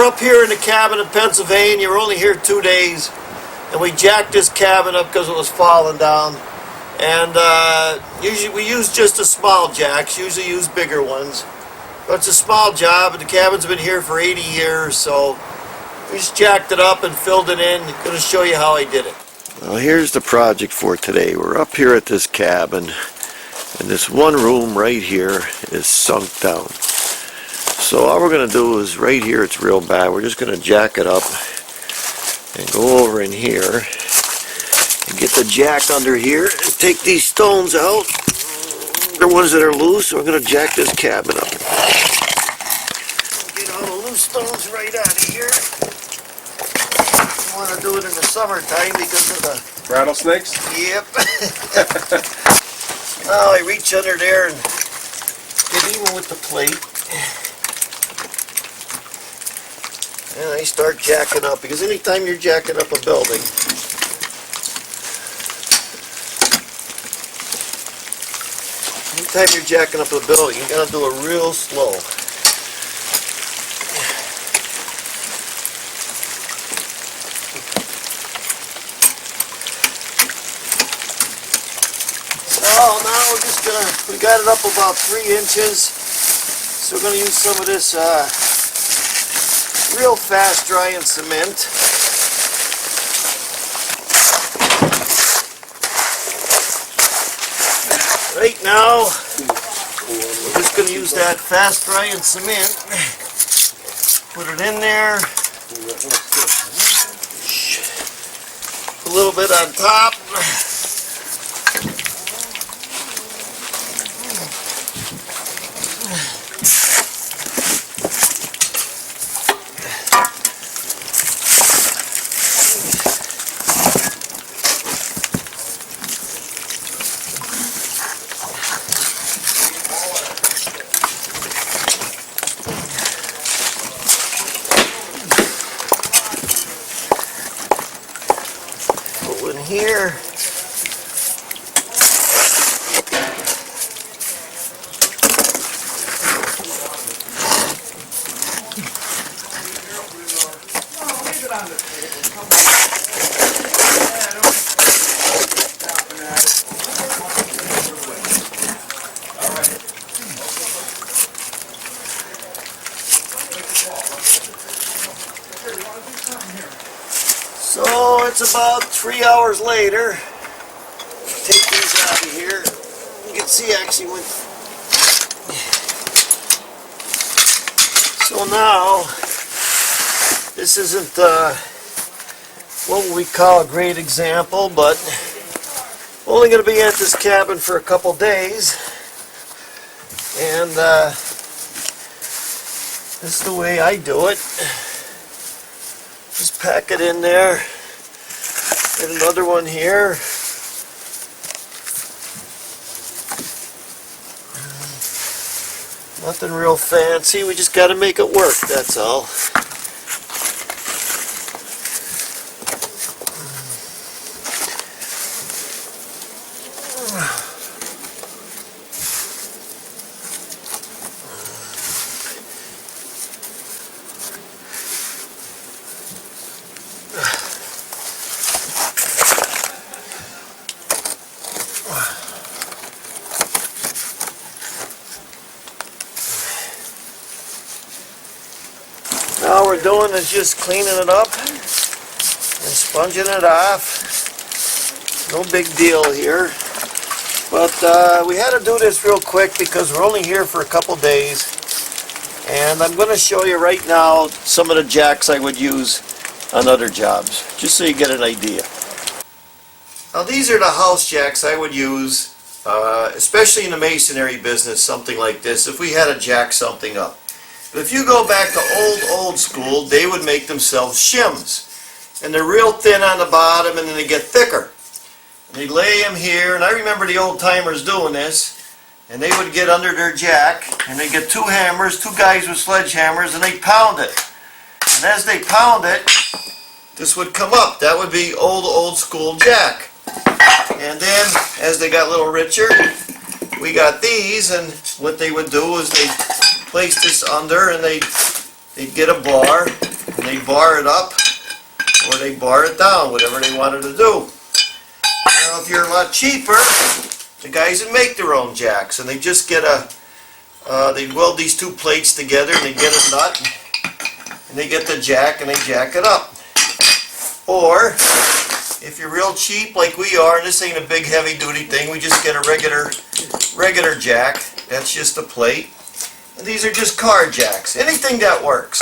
We're up here in the cabin in Pennsylvania. We're only here 2 days, and we jacked this cabin up because it was falling down. And usually we use just the small jacks, usually use bigger ones. But it's a small job, and the cabin's been here for 80 years, so we just jacked it up and filled it in. I'm going to show you how I did it. Well, here's the project for today. We're up here at this cabin, and this one room right here is sunk down. So all we're going to do is, right here it's real bad, we're just going to jack it up and go over in here and get the jack under here and take these stones out, the ones that are loose. So we're going to jack this cabin up. Get all the loose stones right out of here. You want to do it in the summertime because of the rattlesnakes? Yep. Now I reach under there and get even with the plate. And I start jacking up, because anytime you're jacking up a building, you gotta do it real slow. So now we got it up about 3 inches, so we're gonna use some of this real fast drying cement. Right now, we're just going to use that fast drying cement. Put it in there. A little bit on top. In here. So it's about 3 hours later. Take these out of here. You can see actually when. So now this isn't what we call a great example, but only going to be at this cabin for a couple days, and this is the way I do it. Just pack it in there. And another one here. Nothing real fancy. We just got to make it work, that's all. All we're doing is just cleaning it up and sponging it off. No big deal here. But we had to do this real quick because we're only here for a couple days. And I'm going to show you right now some of the jacks I would use on other jobs, just so you get an idea. Now these are the house jacks I would use, especially in the masonry business, something like this, if we had to jack something up. But if you go back to old school, they would make themselves shims. And they're real thin on the bottom, and then they get thicker. And they lay them here, and I remember the old timers doing this, and they would get under their jack, and they get 2 hammers, 2 guys with sledgehammers, and they pound it. And as they pound it, this would come up. That would be old school jack. And then, as they got a little richer, we got these, and what they would do is they place this under, and they'd get a bar, and they bar it up or they bar it down, whatever they wanted to do. Now if you're a lot cheaper, the guys that make their own jacks, and they just get they weld these two plates together and they get a nut and they get the jack and they jack it up. Or if you're real cheap like we are, and this ain't a big heavy duty thing, we just get a regular jack. That's just a plate. And these are just car jacks. Anything that works.